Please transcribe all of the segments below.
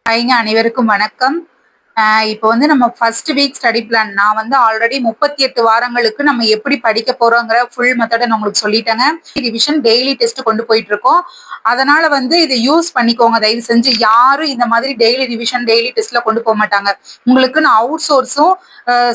அனைவருக்கும் வணக்கம். இப்போ வந்து நம்ம ஃபர்ஸ்ட் வீக் ஸ்டடி பிளான் நான் வந்து ஆல்ரெடி 38 வாரங்களுக்கு நம்ம எப்படி படிக்க போறோங்கிற ஃபுல் மெத்தடை நான் உங்களுக்கு சொல்லிட்டேங்க. ரிவிஷன் டெய்லி டெஸ்ட் கொண்டு போயிட்டு இருக்கோம். அதனால வந்து இதை யூஸ் பண்ணிக்கோங்க. தயவு செஞ்சு யாரும் இந்த மாதிரி டெய்லி ரிவிஷன் டெய்லி டெஸ்ட்ல கொண்டு போக மாட்டாங்க. உங்களுக்கு நான் அவுட் சோர்ஸும்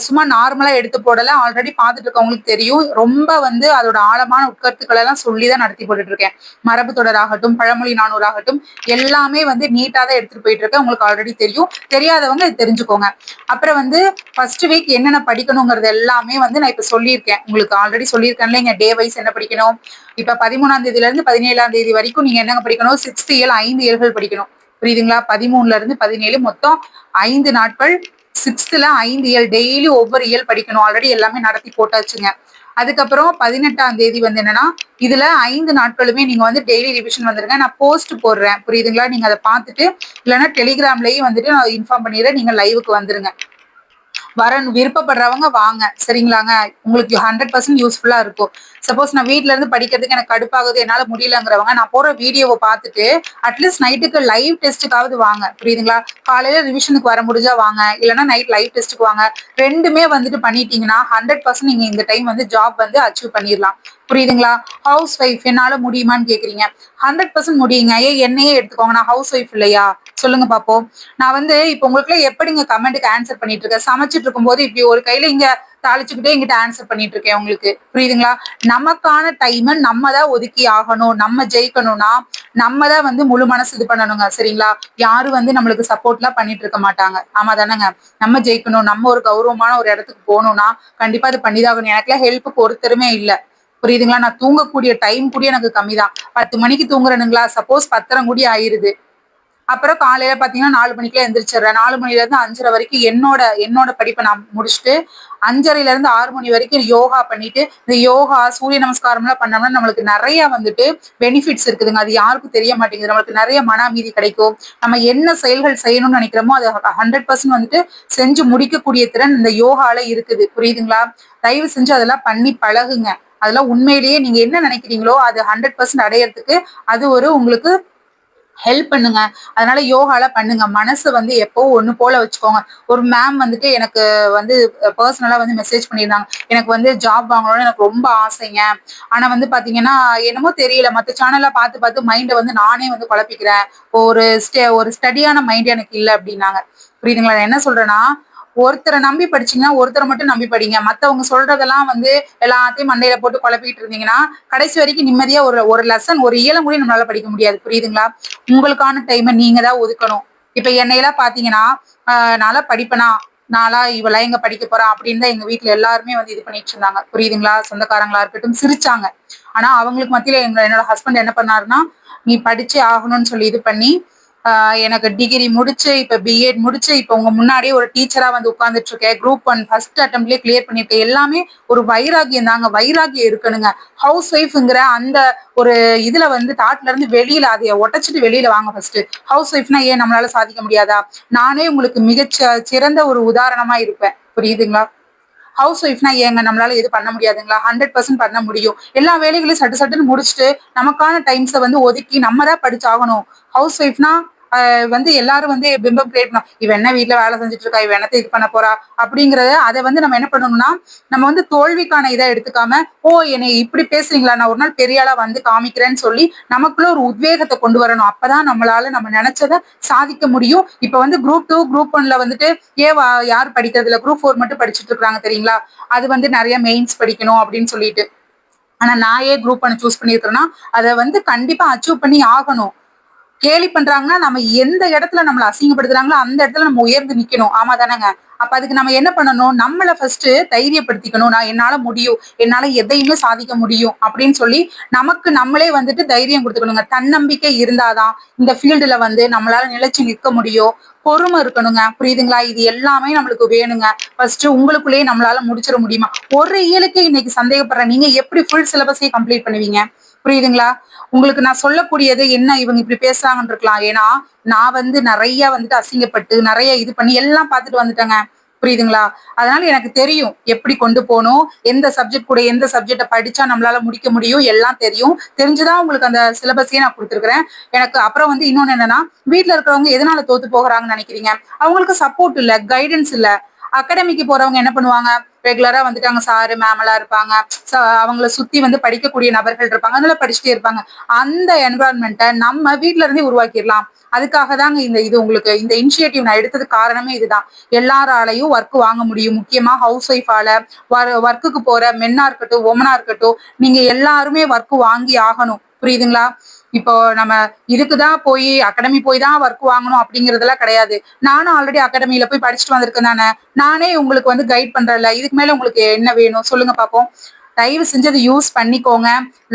சும்மா நார்மலா எடுத்து போடல. ஆல்ரெடி பார்த்துட்டு இருக்கவங்களுக்கு தெரியும். ரொம்ப வந்து அதோட ஆழமான உட்கருத்துக்களை எல்லாம் சொல்லிதான் நடத்தி போட்டுட்டு இருக்கேன். மரபு தொடராகட்டும், பழமொழி நானூறாகட்டும், எல்லாமே வந்து நீட்டா தான் எடுத்துட்டு போயிட்டு இருக்கேன். உங்களுக்கு ஆல்ரெடி தெரியும். தெரியாதவங்க தெரிஞ்சுக்கோங்க. அப்புறம் வந்து ஃபர்ஸ்ட் வீக் என்னென்ன படிக்கணுங்கிறது எல்லாமே வந்து நான் இப்ப சொல்லியிருக்கேன். உங்களுக்கு ஆல்ரெடி சொல்லியிருக்கேன்ல, இங்க டே வைஸ் என்ன படிக்கணும். இப்ப 13ஆம் தேதியில இருந்து 17ஆம் தேதி வரைக்கும் நீங்க என்னங்க படிக்கணும்? 6th இயல் 5 இயல்கள் படிக்கணும். புரியுதுங்களா? 13ல இருந்து 17 மொத்தம் 5 நாட்கள். 6th 5 இயல் டெய்லி ஒவ்வொரு இயல் படிக்கணும். ஆல்ரெடி எல்லாமே நடத்தி போட்டாச்சுங்க. அதுக்கப்புறம் 18ஆம் தேதி வந்து என்னன்னா, இதுல 5 நாட்களுமே நீங்க வந்து டெய்லி ரிவிஷன் வந்துருங்க. நான் போஸ்ட் போடுறேன். புரியுதுங்களா? நீங்க அதை பார்த்துட்டு இல்லைன்னா டெலிகிராம்லயும் வந்துட்டு நான் இன்ஃபார்ம் பண்ணிடுறேன். நீங்க லைவுக்கு வந்துருங்க. விருப்பப்படுறவங்க வாங்க, சரிங்களாங்க? உங்களுக்கு 100% யூஸ்ஃபுல்லா இருக்கும். சப்போஸ் நான் வீட்ல இருந்து படிக்கிறதுக்கு எனக்கு கடுப்பாகுது, என்னால முடியலங்கிறவங்க நான் போற வீடியோவை பார்த்துட்டு அட்லீஸ்ட் நைட்டுக்கு லைவ் டெஸ்ட்டுக்காவது வாங்க. புரியுதுங்களா? காலையில ரிவிஷனுக்கு வர முடிஞ்சா வாங்க, இல்லைன்னா நைட் லைவ் டெஸ்ட்டுக்கு வாங்க. ரெண்டுமே வந்துட்டு பண்ணிட்டீங்கன்னா 100% நீங்க இந்த டைம் வந்து ஜாப் வந்து அச்சீவ் பண்ணிடலாம். புரியுதுங்களா? ஹவுஸ் ஒய்ஃப் என்னால முடியுமான்னு கேக்குறீங்க. 100% முடியுங்க. என்னையே எடுத்துக்கோங்க. நான் ஹவுஸ் ஒய்ஃப் இல்லையா? சொல்லுங்க பாப்போம். நான் வந்து இப்ப உங்களுக்கு எப்படிங்க கமெண்ட்டுக்கு ஆன்சர் பண்ணிட்டு இருக்கேன்? சமைச்சிட்டு இருக்கும்போது இப்படி ஒரு கையில இங்க தாளிச்சுக்கிட்டே இங்கிட்ட ஆன்சர் பண்ணிட்டு இருக்கேன் உங்களுக்கு. புரியுதுங்களா? நமக்கான டைமை நம்ம தான் ஒதுக்கி ஆகணும். நம்ம ஜெயிக்கணும்னா நம்ம தான் வந்து முழு மனசு இது பண்ணணுங்க. சரிங்களா? யாரும் வந்து நம்மளுக்கு சப்போர்ட் எல்லாம் பண்ணிட்டு இருக்க மாட்டாங்க. ஆமா தானேங்க? நம்ம ஜெயிக்கணும், நம்ம ஒரு கௌரவமான ஒரு இடத்துக்கு போகணும்னா கண்டிப்பா அது பண்ணிதாகணும். எனக்குலாம் ஹெல்ப்புக்கு ஒருத்தருமே இல்ல. புரியுதுங்களா? நான் தூங்கக்கூடிய டைம் கூட எனக்கு கம்மிதான். 10 மணிக்கு தூங்குறேனுங்களா, சப்போஸ் 10:30 கூடி ஆயிருது. அப்புறம் காலையில பாத்தீங்கன்னா 4 மணிக்கெல்லாம் எந்திரிச்சிடுறேன். 4 மணில இருந்து 5:30 வரைக்கும் என்னோட படிப்பை நான் முடிச்சுட்டு 5:30ல இருந்து 6 மணி வரைக்கும் யோகா பண்ணிட்டு, இந்த யோகா சூரிய நமஸ்காரம் எல்லாம் பண்ணோம்னா நம்மளுக்கு நிறைய வந்துட்டு பெனிஃபிட்ஸ் இருக்குதுங்க. அது யாருக்கும் தெரிய மாட்டேங்குது. நம்மளுக்கு நிறைய மன அமைதி கிடைக்கும். நம்ம என்ன செயல்கள் செய்யணும்னு நினைக்கிறோமோ அதை 100% வந்துட்டு செஞ்சு முடிக்கக்கூடிய திறன் இந்த யோகால இருக்குது. புரியுதுங்களா? தயவு செஞ்சு அதெல்லாம் பண்ணி பழகுங்க. அதெல்லாம் உண்மையிலேயே நீங்க என்ன நினைக்கிறீங்களோ அது 100% அடையறதுக்கு அது ஒரு உங்களுக்கு ஹெல்ப் பண்ணுங்க. அதனால யோகால பண்ணுங்க. மனசு வந்து எப்போ ஒண்ணு போல வச்சுக்கோங்க. ஒரு மேம் வந்துட்டு எனக்கு வந்து பர்சனலா வந்து மெசேஜ் பண்ணியிருந்தாங்க. எனக்கு வந்து ஜாப் வாங்கணும்னு எனக்கு ரொம்ப ஆசைங்க. ஆனா வந்து பாத்தீங்கன்னா என்னமோ தெரியல, மத்த சேனல்ல பார்த்து பார்த்து மைண்டை வந்து நானே வந்து குழப்பிக்கிறேன். ஒரு ஸ்டடியான மைண்ட் எனக்கு இல்லை அப்படின்னாங்க. புரியுதுங்களா? நான் என்ன சொல்றேன்னா, ஒருத்தரை நம்பி படிச்சீங்கன்னா ஒருத்தரை மட்டும் நம்பி படிங்க. மத்தவங்க சொல்றதெல்லாம் வந்து எல்லாத்தையும் மண்டையில போட்டு குழப்பிட்டு இருந்தீங்கன்னா கடைசி வரைக்கும் நிம்மதியா ஒரு ஒரு லெசன் ஒரு இயலம் கூட நம்மளால படிக்க முடியாது. புரியுதுங்களா? உங்களுக்கான டைமை நீங்க தான் ஒதுக்கணும். இப்ப என்னையெல்லாம் பாத்தீங்கன்னா நான்லாம் படிப்பேனா, நான்லாம் இவெல்லாம் எங்க படிக்க போறா அப்படின்னு தான் எங்க வீட்டுல எல்லாருமே வந்து இது பண்ணிட்டு இருந்தாங்க. புரியுதுங்களா? சொந்தக்காரங்களா இருக்கட்டும் சிரிச்சாங்க. ஆனா அவங்களுக்கு மத்தியில என்னோட ஹஸ்பண்ட் என்ன பண்ணாருன்னா, நீ படிச்சே ஆகணும்னு சொல்லி இது பண்ணி எனக்கு டிகிரி முடிச்சு இப்ப பிஎட் முடிச்சு இப்ப உங்க முன்னாடியே ஒரு டீச்சரா வந்து உட்கார்ந்துட்டு இருக்கேன். குரூப் 1 ஃபர்ஸ்ட் அட்டம்ப்ட்லயே கிளியர் பண்ணிருக்கேன். எல்லாமே ஒரு வைராகியம் தாங்க. வைராகியம் இருக்கணுங்க. ஹவுஸ் ஒய்ஃப்ங்கிற அந்த ஒரு இதுல வந்து தாட்ல இருந்து வெளியில அதைய உடைச்சிட்டு வெளியில வாங்க ஃபர்ஸ்ட். ஹவுஸ் ஒய்ஃப்னா ஏன் நம்மளால சாதிக்க முடியாதா? நானே உங்களுக்கு சிறந்த ஒரு உதாரணமா இருப்பேன். புரியுதுங்களா? ஹவுஸ் ஒய்ஃப்னா ஏங்க நம்மளால எது பண்ண முடியாதுங்களா? 100% பண்ண முடியும். எல்லா வேலைகளையும் சட்டு சட்டுன்னு முடிச்சுட்டு நமக்கான டைம்ஸை வந்து ஒதுக்கி நம்ம தான் படிச்சாகணும். ஹவுஸ் ஒய்ஃப்னா வந்து எல்லாரும் வந்து பிம்பம் கிரியேட் பண்ணணும். இவ என்ன வீட்டுல வேலை செஞ்சுட்டு இருக்கா, இவ என்னத்தை இது பண்ண போறா அப்படிங்கறத அதை வந்து நம்ம என்ன பண்ணணும்னா, நம்ம வந்து தோல்விக்கான இதை எடுத்துக்காம, ஓ என்னை இப்படி பேசுறீங்களா, நான் ஒரு நாள் பெரிய ஆளா வந்து காமிக்கிறேன்னு சொல்லி நமக்குள்ள ஒரு உத்வேகத்தை கொண்டு வரணும். அப்பதான் நம்மளால நம்ம நினைச்சதை சாதிக்க முடியும். இப்ப வந்து குரூப் 2 குரூப் 1ல வந்துட்டு யார் படிக்கிறது இல்ல, குரூப் 4 மட்டும் படிச்சுட்டு இருக்காங்க தெரியுங்களா? அது வந்து நிறைய மெயின்ஸ் படிக்கணும் அப்படின்னு சொல்லிட்டு. ஆனா நான் ஏன் குரூப் 1 சூஸ் பண்ணிருக்கேன்னா, அதை வந்து கண்டிப்பா அச்சீவ் பண்ணி ஆகணும். கேலி பண்றாங்கன்னா நம்ம எந்த இடத்துல நம்மள அசிங்கப்படுத்துறாங்களோ அந்த இடத்துல நம்ம உயர்ந்து நிக்கணும். ஆமா தானேங்க? அப்ப அதுக்கு நம்ம என்ன பண்ணணும், நம்மள ஃபர்ஸ்ட் தைரியப்படுத்திக்கணும். நான் என்னால முடியும், என்னால எதையுமே சாதிக்க முடியும் அப்படின்னு சொல்லி நமக்கு நம்மளே வந்துட்டு தைரியம் கொடுத்துக்கணுங்க. தன்னம்பிக்கை இருந்தாதான் இந்த ஃபீல்டுல வந்து நம்மளால நிலைச்சு நிற்க முடியும். பொறுமை இருக்கணுங்க. புரியுதுங்களா? இது எல்லாமே நம்மளுக்கு வேணுங்க. ஃபர்ஸ்ட் உங்களுக்குள்ளேயே நம்மளால முடிச்சிட முடியுமா? ஒரு இயலுக்கு இன்னைக்கு சந்தேகப்படுறேன், நீங்க எப்படி ஃபுல் சிலபஸையும் கம்ப்ளீட் பண்ணுவீங்க? புரியுதுங்களா? உங்களுக்கு நான் சொல்லக்கூடியது என்ன, இவங்க இப்படி பேசுறாங்கன்னு இருக்கலாம். ஏன்னா நான் வந்து நிறைய வந்துட்டு அசிங்கப்பட்டு நிறைய இது பண்ணி எல்லாம் பார்த்துட்டு வந்துட்டேங்க. புரியுதுங்களா? அதனால எனக்கு தெரியும் எப்படி கொண்டு போணும், எந்த சப்ஜெக்ட் கூட எந்த சப்ஜெக்ட படிச்சா நம்மளால முடிக்க முடியும் எல்லாம் தெரியும். தெரிஞ்சுதான் உங்களுக்கு அந்த சிலபஸையே நான் குடுத்துருக்கிறேன். எனக்கு அப்புறம் வந்து இன்னொன்னு என்னன்னா, வீட்ல இருக்கிறவங்க எதனால தோத்து போகுறாங்கன்னு நினைக்கிறீங்க? அவங்களுக்கு சப்போர்ட் இல்ல, கைடன்ஸ் இல்ல. அகாடமிக்கு போறவங்க என்ன பண்ணுவாங்க? ரெகுலரா வந்துட்டு அங்க சாரு, மேம் எல்லாம் இருப்பாங்க. அவங்கள சுத்தி வந்து படிக்கக்கூடிய நபர்கள் இருப்பாங்க. அதனால படிச்சுட்டே இருப்பாங்க. அந்த என்விரான்மெண்ட்ட நம்ம வீட்ல இருந்தே உருவாக்கிடலாம். அதுக்காக தாங்க இது உங்களுக்கு இந்த இனிஷியேட்டிவ் நான் எடுத்ததுக்கு காரணமே இதுதான். எல்லாராலையும் ஒர்க் வாங்க முடியும். முக்கியமா ஹவுஸ் ஒய்ஃபால, ஒர்க்குக்கு போற மென்னா இருக்கட்டும், உமனா இருக்கட்டும், நீங்க எல்லாருமே ஒர்க் வாங்கி ஆகணும். புரியுதுங்களா? இப்போ நம்ம இதுக்குதான் போய் அகாடமி போய் தான் ஒர்க் வாங்கணும் அப்படிங்கறதெல்லாம் கிடையாது. நானும் ஆல்ரெடி அகாடமில போய் படிச்சுட்டு வந்திருக்கேன் தானே. நானே உங்களுக்கு வந்து கைட் பண்றேன்ல. இதுக்கு மேல உங்களுக்கு என்ன வேணும் சொல்லுங்க பாப்போம். தயவு செஞ்சு அதை யூஸ் பண்ணிக்கோங்க.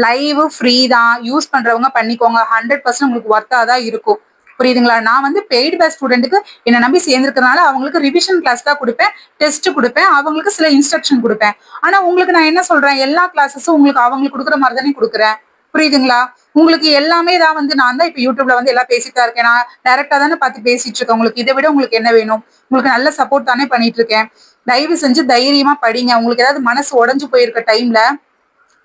லைவ் ஃப்ரீ தான். யூஸ் பண்றவங்க பண்ணிக்கோங்க. 100% உங்களுக்கு ஒர்த்தா தான் இருக்கும். புரியுதுங்களா? நான் வந்து பெய்டு பேட்ச் ஸ்டூடெண்ட்டுக்கு என்ன நம்பி சேர்ந்திருக்கிறதுனால அவங்களுக்கு ரிவிஷன் கிளாஸ் தான் கொடுப்பேன், டெஸ்ட் கொடுப்பேன், அவங்களுக்கு சில இன்ஸ்ட்ரக்ஷன் கொடுப்பேன். ஆனா உங்களுக்கு நான் என்ன சொல்றேன், எல்லா கிளாஸஸும் உங்களுக்கு அவங்களுக்கு கொடுக்குற மாதிரி தானே கொடுக்குறேன். புரியுதுங்களா? உங்களுக்கு எல்லாமே தான் வந்து நான் தான் இப்ப யூடியூப்ல வந்து எல்லாம் பேசிட்டு தான் இருக்கேன். நான் டைரக்டா தானே பார்த்து பேசிட்டு இருக்கேன். உங்களுக்கு இதை விட உங்களுக்கு என்ன வேணும்? உங்களுக்கு நல்ல சப்போர்ட் தானே பண்ணிட்டு இருக்கேன். தயவு செஞ்சு தைரியமா படிங்க. உங்களுக்கு ஏதாவது மனசு உடைஞ்சு போயிருக்க டைம்ல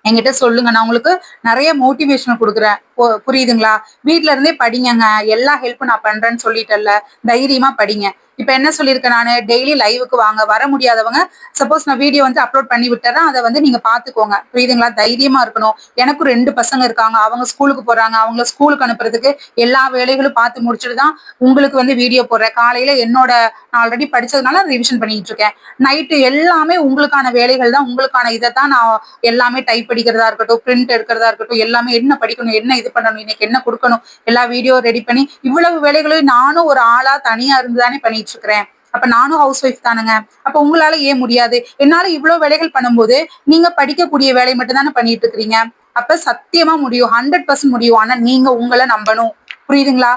என்கிட்ட சொல்லுங்க. நான் உங்களுக்கு நிறைய மோட்டிவேஷன் கொடுக்குறேன். புரியுதுங்களா? வீட்ல இருந்தே படிங்கங்க. எல்லா ஹெல்ப் நான் பண்றேன்னு சொல்லிட்டேன்ல. தைரியமா படிங்க. இப்ப என்ன சொல்லியிருக்கேன் நானு, டெய்லி லைவுக்கு வாங்க. வர முடியாதவங்க சப்போஸ் நான் வீடியோ வந்து அப்லோட் பண்ணி விட்டுறேன். அதை வந்து நீங்க பாத்துக்கோங்க. புரியுதுங்களா? தைரியமா இருக்கணும். எனக்கும் 2 பசங்க இருக்காங்க. அவங்க ஸ்கூலுக்கு போறாங்க. அவங்கள ஸ்கூலுக்கு அனுப்புறதுக்கு எல்லா வேலைகளும் பார்த்து முடிச்சுட்டு தான் உங்களுக்கு வந்து வீடியோ போடுறேன். காலையில என்னோட நான் ஆல்ரெடி படிச்சதுனால ரிவிஷன் பண்ணிட்டு இருக்கேன். நைட்டு எல்லாமே உங்களுக்கான வேலைகள் தான். உங்களுக்கான இதை தான் நான் எல்லாமே டைப் அடிக்கிறதா இருக்கட்டும், பிரிண்ட் எடுக்கிறதா இருக்கட்டும், எல்லாமே என்ன படிக்கணும், என்ன இது பண்ணணும், இன்னைக்கு என்ன கொடுக்கணும், எல்லா வீடியோ ரெடி பண்ணி இவ்வளவு வேலைகளையும் நானும் ஒரு ஆளா தனியா இருந்துதானே பண்ணிட்டு இருக்கிறேன். அப்ப நானும் ஹவுஸ் ஒய்ஃப் தானுங்க. அப்ப உங்களால ஏன் முடியாது? என்னால இவ்வளவு வேலைகள் பண்ணும்போது நீங்க படிக்கக்கூடிய வேலை மட்டும் தானே பண்ணிட்டு இருக்கிறீங்க. அப்ப சத்தியமா முடியும். 100% முடியும். ஆனா நீங்க உங்களை நம்பணும். புரியுதுங்களா?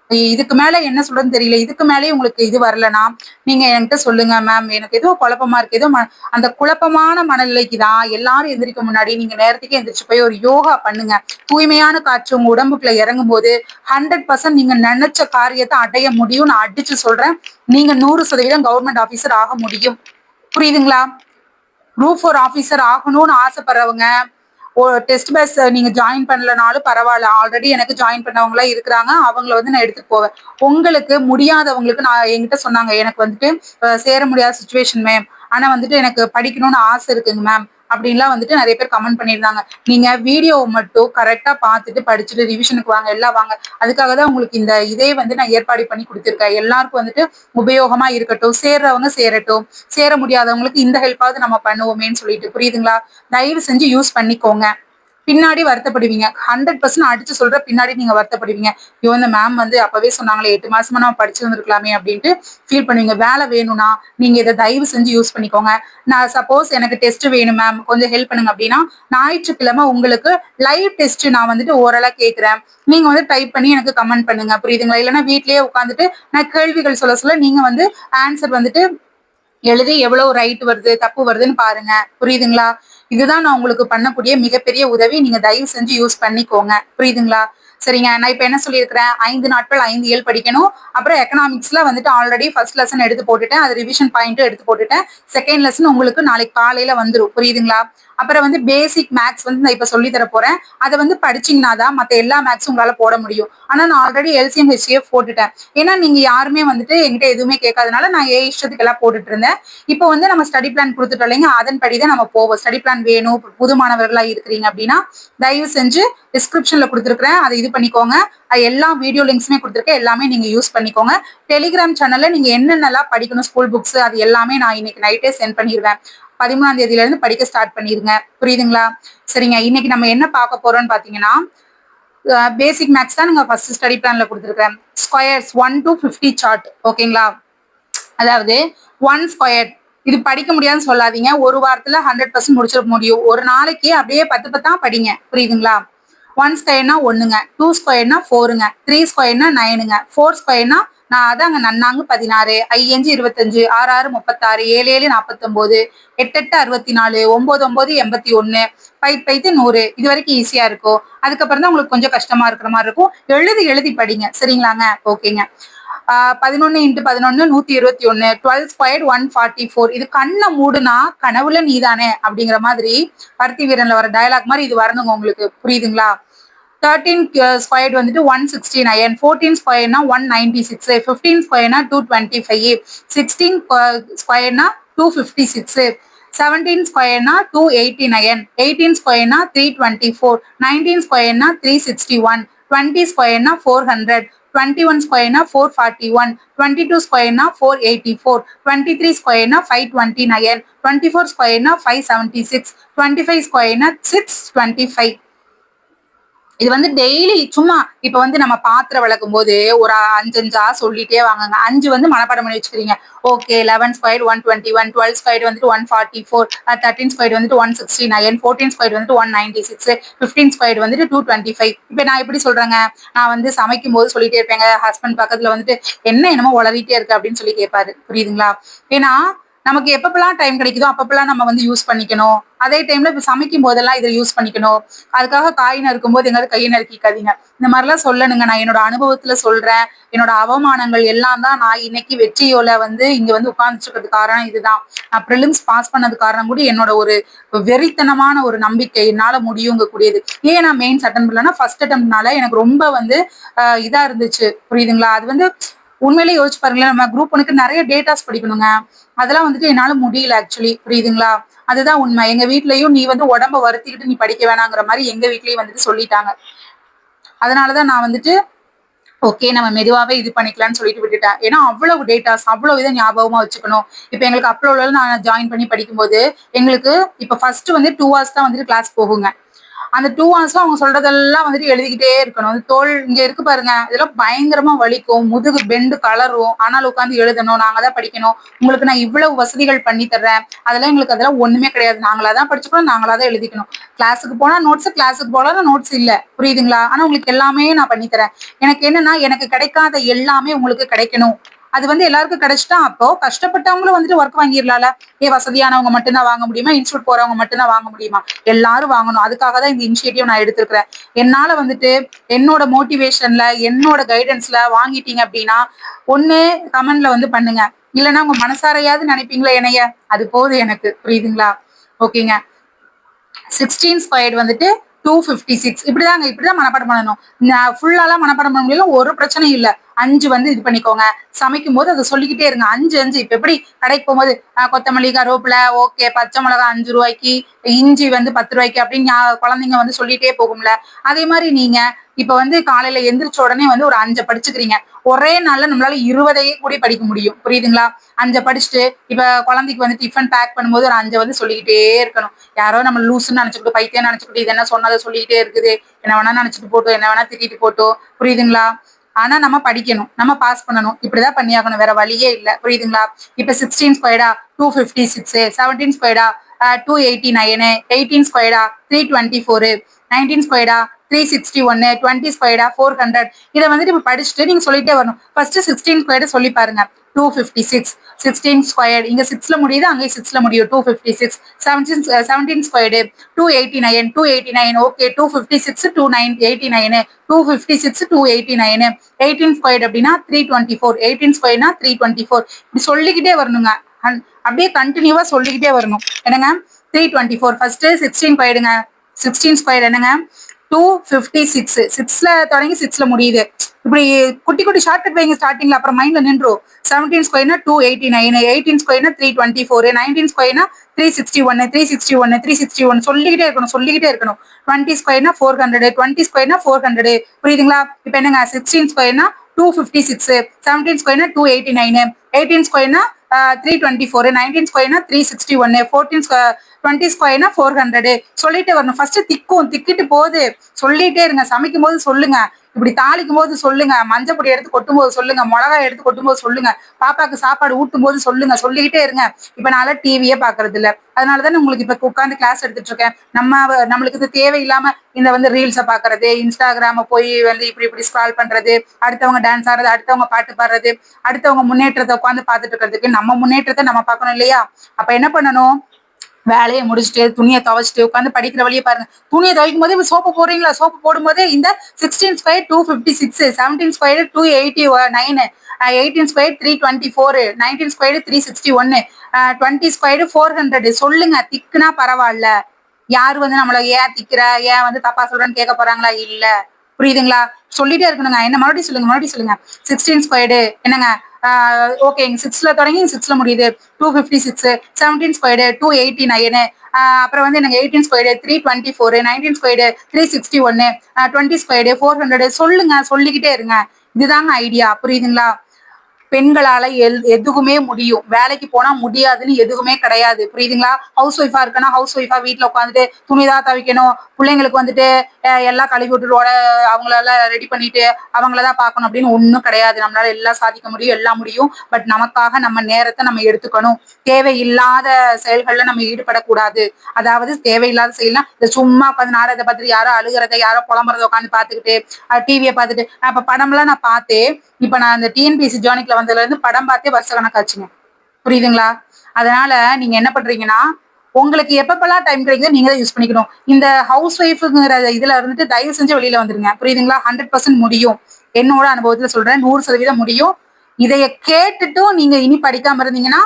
இதுக்கு மேல என்ன சொல்றதுன்னு தெரியல. இதுக்கு மேலேயே உங்களுக்கு இது வரலன்னா நீங்க என்கிட்ட சொல்லுங்க மேம், எனக்கு ஏதோ குழப்பமா இருக்கு. ஏதோ அந்த குழப்பமான மனநிலைக்கு தான் எல்லாரும் எந்திரிக்க முன்னாடி நீங்க நேரத்துக்கு எந்திரிச்சு போய் ஒரு யோகா பண்ணுங்க. தூய்மையான காற்று உங்க உடம்புக்குள்ள இறங்கும் போது 100% நீங்க நினைச்ச காரியத்தை அடைய முடியும். நான் அடிச்சு சொல்றேன். நீங்க 100% கவர்மெண்ட் ஆபீசர் ஆக முடியும். புரியுதுங்களா? குரூப் 4 ஆபீசர் ஆகணும்னு ஆசைப்படுறவங்க டெஸ்ட் பேட்ச் நீங்க ஜாயின் பண்ணலனாலும் பரவாயில்ல. ஆல்ரெடி எனக்கு ஜாயின் பண்ணவங்களா இருக்கிறாங்க. அவங்கள வந்து நான் எடுத்துட்டு போவேன். உங்களுக்கு முடியாதவங்களுக்கு நான் என்கிட்ட சொன்னாங்க, எனக்கு வந்துட்டு சேர முடியாத சுச்சுவேஷன் மேம். ஆனா வந்துட்டு எனக்கு படிக்கணும்னு ஆசை இருக்குங்க மேம் அப்படின்லாம் வந்துட்டு நிறைய பேர் கமெண்ட் பண்ணியிருந்தாங்க. நீங்க வீடியோவை மட்டும் கரெக்டா பார்த்துட்டு படிச்சுட்டு ரிவிஷனுக்கு வாங்க, எல்லாம் வாங்க. அதுக்காக தான் உங்களுக்கு இந்த இதே வந்து நான் ஏற்பாடு பண்ணி கொடுத்துருக்கேன். எல்லாருக்கும் வந்துட்டு உபயோகமா இருக்கட்டும். சேர்றவங்க சேரட்டும், சேர முடியாதவங்களுக்கு இந்த ஹெல்ப்பாவது நம்ம பண்ணுவோமேன்னு சொல்லிட்டு. புரியுதுங்களா? தயவு செஞ்சு யூஸ் பண்ணிக்கோங்க. பின்னாடி வருத்தப்படுவீங்க. 100% அடிச்சு சொல்ற பின்னாடி நீங்க வருத்தப்படுவீங்க. ஐயோ இந்த மேம் வந்து அப்பவே சொன்னாங்களே 8 மாசமா நம்ம படிச்சு வந்திருக்கலாமே அப்படின்ட்டு ஃபீல் பண்ணுவீங்க. வேலை வேணும்னா நீங்க இதை தயவு செஞ்சு யூஸ் பண்ணிக்கோங்க. நான் சப்போஸ் எனக்கு டெஸ்ட் வேணும் மேம் கொஞ்சம் ஹெல்ப் பண்ணுங்க அப்படின்னா, ஞாயிற்றுக்கிழமை உங்களுக்கு லைவ் டெஸ்ட் நான் வந்துட்டு ஓரளா கேட்கிறேன். நீங்க வந்து டைப் பண்ணி எனக்கு கமெண்ட் பண்ணுங்க. புரியுதுங்களா? இல்லைன்னா வீட்லயே உட்காந்துட்டு நான் கேள்விகள் சொல்ல சொல்ல நீங்க வந்து ஆன்சர் வந்துட்டு எழுதி எவ்வளவு ரைட் வருது தப்பு வருதுன்னு பாருங்க. புரியுதுங்களா? இதுதான் நான் உங்களுக்கு பண்ணக்கூடிய மிகப்பெரிய உதவி. நீங்க தயவு செஞ்சு யூஸ் பண்ணிக்கோங்க. புரியுதுங்களா? சரிங்க. நான் இப்ப என்ன சொல்லியிருக்கிறேன், 5 நாட்கள் 5 இயல் படிக்கணும். அப்புறம் எக்கனாமிக்ஸ்ல வந்துட்டு ஆல்ரெடி ஃபர்ஸ்ட் லெசன் எடுத்து போட்டுட்டேன். அது ரிவிஷன் பாயிண்ட் எடுத்து போட்டுட்டேன். செகண்ட் லெசன் உங்களுக்கு நாளைக்கு காலையில வந்துடும். புரியுதுங்களா? அப்புறம் வந்து பேசிக் மேக்ஸ் வந்து நான் இப்ப சொல்லி தர போறேன். அதை வந்து படிச்சீங்கன்னா தான் மத்த எல்லா மேக்ஸும் உங்களால போட முடியும். ஆனா நான் ஆல்ரெடி எல்சிஎம் ஹெச்டிஎஃப் போட்டுட்டேன். ஏன்னா நீங்க யாருமே வந்துட்டு என்கிட்ட எதுவுமே கேட்காதனால நான் இஷ்டத்துக்கு எல்லாம் போட்டுட்டு இருந்தேன். இப்போ வந்து நம்ம ஸ்டடி பிளான் கொடுத்துட்டோம் இல்லைங்க, அதன்படிதான் நம்ம போவோம். ஸ்டடி பிளான் வேணும், புது மாணவர்களா இருக்கிறீங்க அப்படின்னா தயவு செஞ்சு டிஸ்கிரிப்ஷன்ல கொடுத்துருக்கிறேன், அதை இது பண்ணிக்கோங்க. எல்லா வீடியோ லிங்க்ஸுமே கொடுத்துருக்கேன், எல்லாமே நீங்க யூஸ் பண்ணிக்கோங்க. டெலிகிராம் சேனல்ல நீங்க என்னென்னலாம் படிக்கணும், ஸ்கூல் புக்ஸ் அது எல்லாமே நான் இன்னைக்கு நைட்டே சென்ட் பண்ணிடுவேன். 13ஆம் தேதியில இருந்து படிக்க ஸ்டார்ட் பண்ணிருங்க. புரியுதுங்களா? சரிங்க. இன்னைக்கு நம்ம என்ன பார்க்க போறோம்னு பாத்தீங்கன்னா, பேசிக் மேக்ஸ் தான் நாங்க ஃபர்ஸ்ட் ஸ்டடி பிளான்ல கொடுத்துருக்கேன். Squares 1 to 50 chart. ஓகேங்களா? அதாவது 1 ஸ்கொயர் இது படிக்க முடியாதுன்னு சொல்லாதீங்க. ஒரு வாரத்துல 100% முடிச்சிட முடியும். ஒரு நாளைக்கு அப்படியே 10 10ஆ படிங்க. புரியுதுங்களா? 1 ஸ்கொயர்னா 1ங்க, 2 ஸ்கொயர்னா 4ங்க, 3 ஸ்கொயர்னா 9ங்க, 4 ஸ்கொயர்னா நான் அதாங்க நன்னாங்கு 16, 5 25, 6 6 36, 7 7 49, 8 8 64, 9 9 81, 5 5 100. இது வரைக்கும் ஈஸியா இருக்கும். அதுக்கப்புறம் தான் உங்களுக்கு கொஞ்சம் கஷ்டமா இருக்கிற மாதிரி இருக்கும். எழுதி எழுதி படிங்க. சரிங்களாங்க? ஓகேங்க. 11 × 11 121, 12 ஸ்கொயர்ட் 144. இது கண்ணை மூடுனா கனவுல நீதானே அப்படிங்கிற மாதிரி பருத்தி வீரன்ல வர டயலாக் மாதிரி இது வரணுங்க உங்களுக்கு, புரியுதுங்களா? 13 ஸ்கொயர்ட் வந்துட்டு 169, 14 ஸ்கொயர்னா 196, 15 ஸ்கொயர்னா 225, 16 ஸ்கொயர்னா 256, 17 ஸ்கொயர்னா 289, 18 ஸ்கொயர்னா 324, 19 ஸ்கொயர்னா 361, 20 ஸ்கொயர்னா 400, 21 ஸ்கொயர்னா 441, 22 ஸ்கொயர்னா 484, 23 ஸ்கொயர்னா 529, 24 ஸ்கொயர்னா 576, 25 ஸ்கொயர்னா 625. இது வந்து டெய்லி சும்மா இப்ப வந்து நம்ம பாத்திரம் விளக்கும் போது ஒரு 5 சொல்லிட்டே வாங்க. 5 வந்து மனப்பாடம் பண்ணி வச்சுக்கிறீங்க. ஓகே, 11 ஸ்கொயர் 121, 12 ஸ்கொயர் வந்துட்டு 144, 13 ஸ்கொயர் வந்துட்டு 169, 14 ஸ்கொயர் வந்துட்டு 196, 15 ஸ்கொயர் வந்துட்டு 225. இப்ப நான் எப்படி சொல்றேங்க, நான் வந்து சமைக்கும் போது சொல்லிட்டே இருப்பேங்க. ஹஸ்பண்ட் பக்கத்துல வந்துட்டு என்னமோ உளறிட்டே இருக்கு அப்படின்னு சொல்லி கேட்பாரு, புரியுதுங்களா? ஏன்னா நமக்கு எப்பப்பெல்லாம் டைம் கிடைக்குதோ அப்பப்பெல்லாம் நம்ம வந்து யூஸ் பண்ணிக்கணும். அதே டைம்ல இப்ப சமைக்கும் போதெல்லாம் இதை யூஸ் பண்ணிக்கணும். அதுக்காக காய் நறுக்கும் போது எங்காவது கையை நறுக்கிக்காதீங்க. இந்த மாதிரிலாம் சொல்லணுங்க. நான் என்னோட அனுபவத்துல சொல்றேன். என்னோட அவமானங்கள் எல்லாம் தான் நான் இன்னைக்கு வெற்றியோல வந்து இங்க வந்து உட்கார்ந்துட்டு காரணம் இதுதான். நான் ப்ரிலிம்ஸ் பாஸ் பண்ணது காரணம் கூட என்னோட ஒரு வெறித்தனமான ஒரு நம்பிக்கை, என்னால முடியுங்க கூடியது. ஏன் நான் மெயின்ஸ் அட்டன் பண்ணலன்னா ஃபர்ஸ்ட் அட்டம்ப்ட்னால எனக்கு ரொம்ப வந்து இதா இருந்துச்சு, புரியுதுங்களா? அது வந்து உண்மையிலேயே யோசிச்சு பாருங்களேன், நம்ம குரூப் ஒனுக்கு நிறைய டேட்டாஸ் படிக்கணுங்க. அதெல்லாம் வந்துட்டு என்னால முடியல ஆக்சுவலி, புரியுதுங்களா? அதுதான் உண்மை. எங்க வீட்லயும் நீ வந்து உடம்ப வருத்திக்கிட்டு நீ படிக்க வேணாங்கிற மாதிரி எங்க வீட்லயும் வந்துட்டு சொல்லிட்டாங்க. அதனாலதான் நான் வந்துட்டு ஓகே நம்ம மெதுவாவே இது பண்ணிக்கலாம்னு சொல்லிட்டு விட்டுட்டேன். ஏன்னா அவ்வளவு டேட்டாஸ், அவ்வளவு இதை ஞாபகமா வச்சுக்கணும். இப்ப எங்களுக்கு அப்லோட்ல நான் ஜாயின் பண்ணி படிக்கும்போது எங்களுக்கு இப்ப ஃபர்ஸ்ட் வந்து 2 hours தான் வந்துட்டு கிளாஸ் போகுங்க. அந்த 2 hours அவங்க சொல்றதெல்லாம் வந்துட்டு எழுதிக்கிட்டே இருக்கணும். தோல் இங்க இருக்கு பாருங்க, இதெல்லாம் பயங்கரமா வலிக்கும், முதுகு பெண்டு கலரும், ஆனால் உட்காந்து எழுதணும், நாங்க தான் படிக்கணும், உங்களுக்கு நான் இவ்வளவு வசதிகள் பண்ணி தர்றேன், அதெல்லாம் ஒண்ணுமே கிடையாது, நாங்களா தான் படிச்சுக்கணும், நாங்களா தான் எழுதிக்கணும். கிளாஸுக்கு போனா நோட்ஸ், கிளாஸுக்கு போனா நோட்ஸ் இல்ல, புரியுதுங்களா? ஆனா உங்களுக்கு எல்லாமே நான் பண்ணி தரேன். எனக்கு என்னன்னா எனக்கு கிடைக்காத எல்லாமே உங்களுக்கு கிடைக்கணும். அது வந்து எல்லாருக்கும் கிடைச்சிட்டா அப்போ கஷ்டப்பட்டவங்களும் வந்துட்டு ஒர்க் வாங்கிடலாம்ல. வசதியானவங்க மட்டும்தான் வாங்க முடியுமா? இன்ஸ்டியூட் போறவங்க மட்டும்தான் வாங்க முடியுமா? எல்லாரும் வாங்கணும். அதுக்காக தான் இந்த இனிஷியேட்டிவ் நான் எடுத்திருக்கிறேன். என்னால வந்துட்டு என்னோட மோட்டிவேஷன்ல என்னோட கைடன்ஸ்ல வாங்கிட்டீங்க அப்படின்னா ஒண்ணு கமெண்ட்ல வந்து பண்ணுங்க, இல்லைன்னா உங்க மனசாரையாவது நினைப்பீங்களா என்னைய, அது போதும் எனக்கு, புரியுதுங்களா? ஓகேங்க. 16 ஸ்கொயர்ட் வந்துட்டு 256. இப்படிதான் மனப்பாடம் பண்ணணும். ஃபுல்லாலாம் மனப்பாடம் பண்ண முடியல, ஒரு பிரச்சனையும் இல்ல. 5 வந்து இது பண்ணிக்கோங்க. சமைக்கும் போது அதை சொல்லிக்கிட்டே இருங்க. 5 இப்ப எப்படி கடைக்கு போகும்போது கொத்தமல்லி, கருவேப்பிலை, ஓகே, பச்சை மிளகாய் 5 ரூபாய்க்கு, இஞ்சி வந்து 10 ரூபாய்க்கு அப்படின்னு குழந்தைங்க வந்து சொல்லிட்டே போகும்ல. அதே மாதிரி நீங்க இப்ப வந்து காலையில எந்திரிச்ச உடனே வந்து ஒரு 5 படிச்சுக்கிறீங்க. ஒரே நாள்ல நம்மளால 20 கூட படிக்க முடியும், புரியுதுங்களா? 5 படிச்சுட்டு இப்ப குழந்தைக்கு வந்து டிஃபன் பேக் பண்ணும்போது ஒரு 5 வந்து சொல்லிக்கிட்டே இருக்கணும். யாரோ நம்ம லூசுன்னு நினைச்சுக்கிட்டு, பைத்தியம் நினைச்சுக்கிட்டு, இது என்ன சொன்னதை சொல்லிக்கிட்டே இருக்குது, என்ன வேணா நினைச்சிட்டு போட்டோம், என்ன வேணா திட்டிட்டு போட்டோம், புரியுதுங்களா? ஆனா நம்ம படிக்கணும், நம்ம பாஸ் பண்ணணும், இப்படிதான் பண்ணியாகணும், வேற வழியே இல்ல, புரியுதுங்களா? இப்ப 16 ஸ்கொயர்டா 256, 17 ஸ்கொயர்டா 289, 18 ஸ்கொயர்டா 324, 19 ஸ்கொயர்டா 361, 20 ஸ்கொயர்டா 400. இதை வந்துட்டு இப்ப படிச்சுட்டு நீங்க சொல்லிட்டே வரணும். ஃபர்ஸ்ட் 16 ஸ்கொயர்டு சொல்லி பாருங்க. 256, 16 ஸ்கொயர்டு இங்க 6ல முடியுது, அங்கே 6ல முடியும். 256, 17 ஸ்கொயர்டு 289, 289, ஓகே, 256, 289, 256, 289, 18 ஸ்கொயர்டு அப்படின்னா 324, 18 ஸ்கொயர்னா 324. இப்படி சொல்லிக்கிட்டே வரணுங்க. அப்படியே கண்டினியூவா சொல்லிக்கிட்டே வரணும். என்னங்க, 324. ஃபர்ஸ்ட் 16 ஸ்கொயர்டுங்க. 16 ஸ்கொயர் என்னங்க, 256. 6ல தொடங்கி 6ல முடியுது. இப்படி குட்டி குட்டி ஷார்ட்கட் வைங்க ஸ்டார்டிங்ல, அப்புறம் மைண்ட்ல நின்றும். 17 ஸ்கொயர்னா 289, 18 ஸ்கொயர்னா 324, 19 ஸ்கொயர்னா 361, 361, 361 சொல்லிக்கிட்டே இருக்கணும், சொல்லிக்கிட்டே இருக்கணும். 20 ஸ்கொயர்னா 400, 20 ஸ்கொயர்னா 400, புரியுதுங்களா? இப்ப என்னங்க, 16 ஸ்கொயர்னா 256, 17 ஸ்கொயர்னா 289, 18 ஸ்கொயர்னா 324, 19 ஸ்கொயர்னா 361, 20 ஸ்கொயர்னா 400 சொல்லிட்டே வரணும். ஃபர்ஸ்ட் திக்கிட்டு போகுது, சொல்லிட்டே இருங்க. சமைக்கும் போது சொல்லுங்க, இப்படி தாளிக்கும் போது சொல்லுங்க, மஞ்சப்பொடி எடுத்து கொட்டும் போது சொல்லுங்க, மிளகாய் எடுத்து கொட்டும் போது சொல்லுங்க, பாப்பாக்கு சாப்பாடு ஊட்டும் போது சொல்லுங்க, சொல்லிக்கிட்டே இருங்க. இப்ப நாள டிவியே பாக்குறது இல்ல, அதனாலதானே உங்களுக்கு இப்ப உட்காந்து கிளாஸ் எடுத்துட்டு இருக்கேன். நம்மளுக்கு இது தேவையில்லாம இந்த வந்து ரீல்ஸ பாக்குறது, இன்ஸ்டாகிராம போய் வந்து இப்படி இப்படி ஸ்க்ரால் பண்றது, அடுத்தவங்க டான்ஸ் ஆடுறது, அடுத்தவங்க பாட்டு பாடுறது, அடுத்தவங்க முன்னேற்றத்தை உட்காந்து பாத்துட்டு இருக்கிறதுக்கு நம்ம முன்னேற்றத்தை நம்ம பார்க்கணும் இல்லையா? அப்ப என்ன பண்ணணும், வேலையை முடிச்சுட்டு துணியை துவைச்சிட்டு உட்காந்து படிக்கிற வழியை பாருங்க. துணியை துவைக்கும் போதே சோப்பு போடுறீங்களா, சோப்பு போடும் போதே இந்த 16 square 256, 17 square 289, 18 square 324, 19 square 361, 20 square 400. சொல்லுங்க, திக்குனா பரவாயில்ல. யாரு வந்து நம்மள ஏன் திக்கிற, ஏன் வந்து தப்பா சொல்றேன்னு கேட்க போறாங்களா? இல்ல. புரியுதுங்களா? சொல்லிட்டே இருக்கணுங்க. என்ன மறுபடியும் சொல்லுங்க, மறுபடியும் சொல்லுங்க. 16 ஸ்கொயர்டு என்னங்க? ஓகே, 6ல தொடங்கி 6ல முடியுது. 256, 17 ஸ்கொயர்டு 289, அப்புறம் வந்து எனக்கு 18 ஸ்கொயர்டு 324, 19 ஸ்கொயர்டு 361, 20 ஸ்கொயர்டு 400. சொல்லுங்க, சொல்லிக்கிட்டே இருங்க. இதுதாங்க ஐடியா. புரியுதுங்களா? பெண்களால எதுவுமே முடியும். வேலைக்கு போனா முடியாதுன்னு எதுவுமே கிடையாது. புரியுதுங்களா? ஹவுஸ் ஒய்ஃபா இருக்கனா ஹவுஸ் ஒய்ஃபா வீட்டுல உட்காந்துட்டு துணிதான் துவைக்கணும், பிள்ளைங்களுக்கு வந்துட்டு எல்லாம் கழுவி விட்டுட்டு அவங்களெல்லாம் ரெடி பண்ணிட்டு அவங்களதான் பார்க்கணும் அப்படின்னு ஒண்ணும் கிடையாது. நம்மளால எல்லாம் சாதிக்க முடியும், எல்லாம் முடியும். பட் நமக்காக நம்ம நேரத்தை நம்ம எடுத்துக்கணும். தேவையில்லாத செயல்கள்ல நம்ம ஈடுபடக்கூடாது. அதாவது தேவையில்லாத செயல்லாம் இந்த சும்மா உட்காந்து நாடகத்தை பார்த்துட்டு யாரோ அழுகிறத யாரோ புலம்புறத உட்காந்து பார்த்துக்கிட்டு டிவியை பார்த்துட்டு அப்ப படம்லாம் நான் பார்த்தேன். இப்ப நான் இந்த டிஎன்பிஎஸ்சி ஜானிக்ல வந்ததுல இருந்து படம் பார்த்தே வருஷ கணக்காச்சுங்க. புரியுதுங்களா? அதனால நீங்க என்ன பண்றீங்கன்னா, உங்களுக்கு எப்பப்பெல்லாம் டைம் கிடைக்குதோ நீங்க தான் யூஸ் பண்ணிக்கணும். இந்த ஹவுஸ் ஒய்ஃப்ங்கிற இதுல இருந்துட்டு தயவு செஞ்சு வெளியில வந்துருங்க. புரியுதுங்களா? 100% முடியும். என்னோட அனுபவத்துல சொல்றேன், 100% முடியும். இதைய கேட்டுட்டும் நீங்க இனி படிக்காம இருந்தீங்கன்னா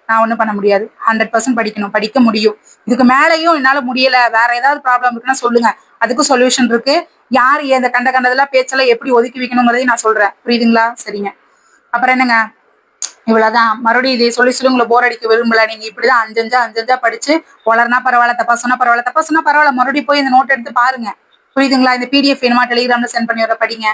நான் ஒண்ணும் பண்ண முடியாது. 100% படிக்கணும், படிக்க முடியும். இதுக்கு மேலையும் என்னால முடியல, வேற ஏதாவது ப்ராப்ளம் இருக்குன்னா சொல்லுங்க. அதுக்கும் சொல்யூஷன் இருக்கு. யார் இந்த கண்டதெல்லாம் பேச்செல்லாம் எப்படி ஒதுக்கி வைக்கணுங்கிறதையும் நான் சொல்றேன். புரியுதுங்களா? சரிங்க. அப்புறம் என்னங்க, இவ்வளவுதான். மறுபடியும் இதே சொல்லி சொல்லி உங்களை போர் அடிக்க விரும்பல. நீங்க இப்படிதான் அஞ்சஞ்சா படிச்சு வளர்னா பரவாயில்ல, தப்பா சொன்னா பரவாயில்ல, மறுபடியும் போய் இந்த நோட் எடுத்து பாருங்க. புரியுதுங்களா? இந்த பிடிஎஃப் வேணுமா டெலிகிராம்ல சென்ட் பண்ணி வர படிங்க.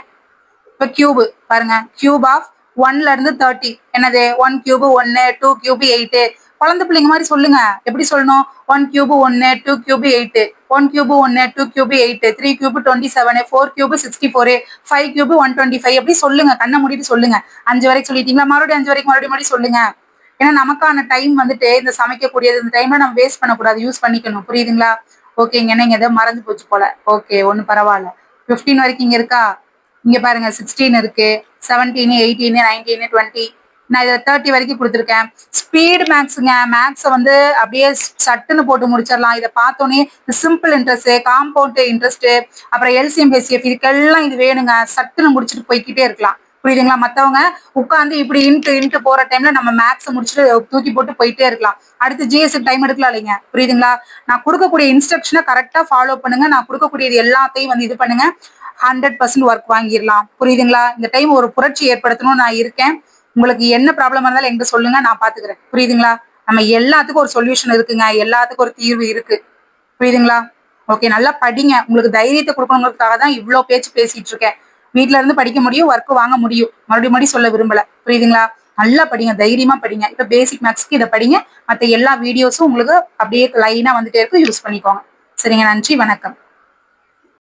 இப்ப கியூப் பாருங்க, கியூப் ஆஃப் 1ல இருந்து 30 என்னது? 1 கியூப் 1, 2 கியூப் 8. குழந்தை பிள்ளைங்க மாதிரி சொல்லுங்க. எப்படி சொல்லணும்? 1 cube 1, 2 cube 8, 1 cube 1, 2 cube 8, 3 cube 27, 4 cube 64, 5 cube 125. எப்படி சொல்லுங்க, கண்ணை மூடிட்டு சொல்லுங்க. 5 வரைக்கும் சொல்லிட்டீங்களா? மறுபடியும் 5 வரைக்கும் மறுபடியும் சொல்லுங்க. ஏன்னா நமக்கான டைம் வந்துட்டு இந்த சமைக்கக்கூடியது, இந்த டைம்ல நம்ம வேஸ்ட் பண்ணக்கூடாது, யூஸ் பண்ணிக்கணும். புரியுதுங்களா? ஓகேங்க. நீங்க எதை மறந்து போச்சு போல. ஓகே, ஒன்னும் பரவாயில்ல. 15 வரைக்கும் இங்க இருக்கா? இங்க பாருங்க, 16 இருக்கு, 17, 18, 19, 20. நான் இதை 30 வரைக்கும் கொடுத்துருக்கேன். ஸ்பீடு மேக்ஸுங்க. மேக்ஸை வந்து அப்படியே சட்டுன்னு போட்டு முடிச்சிடலாம். இதை பார்த்தோன்னே சிம்பிள் இன்ட்ரெஸ்ட், காம்பவுண்ட் இன்ட்ரெஸ்ட், அப்புறம் எல்சிஎம் ஹெச்சிஎஃப், இதுக்கெல்லாம் இது வேணுங்க. சட்டுன்னு முடிச்சுட்டு போய்கிட்டே இருக்கலாம். புரியுதுங்களா? மத்தவங்க உட்காந்து இப்படி இன்ட்டு போற டைம்ல நம்ம மேக்ஸ் முடிச்சுட்டு தூக்கி போட்டு போயிட்டே இருக்கலாம். அடுத்து ஜிஎஸ் டைம் எடுக்கலாம் இல்லைங்க. புரியுதுங்களா? நான் கொடுக்கக்கூடிய இன்ஸ்ட்ரக்ஷனை கரெக்டா ஃபாலோ பண்ணுங்க. நான் கொடுக்கக்கூடியது எல்லாத்தையும் வந்து இது பண்ணுங்க. 100% ஒர்க் வாங்கிடலாம். புரியுதுங்களா? இந்த டைம் ஒரு புரட்சி ஏற்படுத்தணும்னு நான் இருக்கேன். உங்களுக்கு என்ன ப்ராப்ளம் இருந்தாலும் என்கிட்ட சொல்லுங்க, நான் பாத்துக்கிறேன். புரியுதுங்களா? நம்ம எல்லாத்துக்கும் ஒரு சொல்யூஷன் இருக்குங்க, எல்லாத்துக்கும் ஒரு தீர்வு இருக்கு. புரியுதுங்களா? ஓகே, நல்லா படிங்க. உங்களுக்கு தைரியத்தை கொடுக்கணுங்கிறதுக்காக தான் இவ்வளவு பேச்சு பேசிட்டு இருக்கேன். வீட்டுல இருந்து படிக்க முடியும், ஒர்க் வாங்க முடியும். மறுபடியும் சொல்ல விரும்பல. புரியுதுங்களா? நல்லா படிங்க, தைரியமா படிங்க. இப்ப பேசிக் மேக்ஸ்க்கு இதை படிங்க. மத்த எல்லா வீடியோஸும் உங்களுக்கு அப்படியே லைனா வந்துட்டே இருக்கும், யூஸ் பண்ணிக்கோங்க. சரிங்க, நன்றி, வணக்கம்.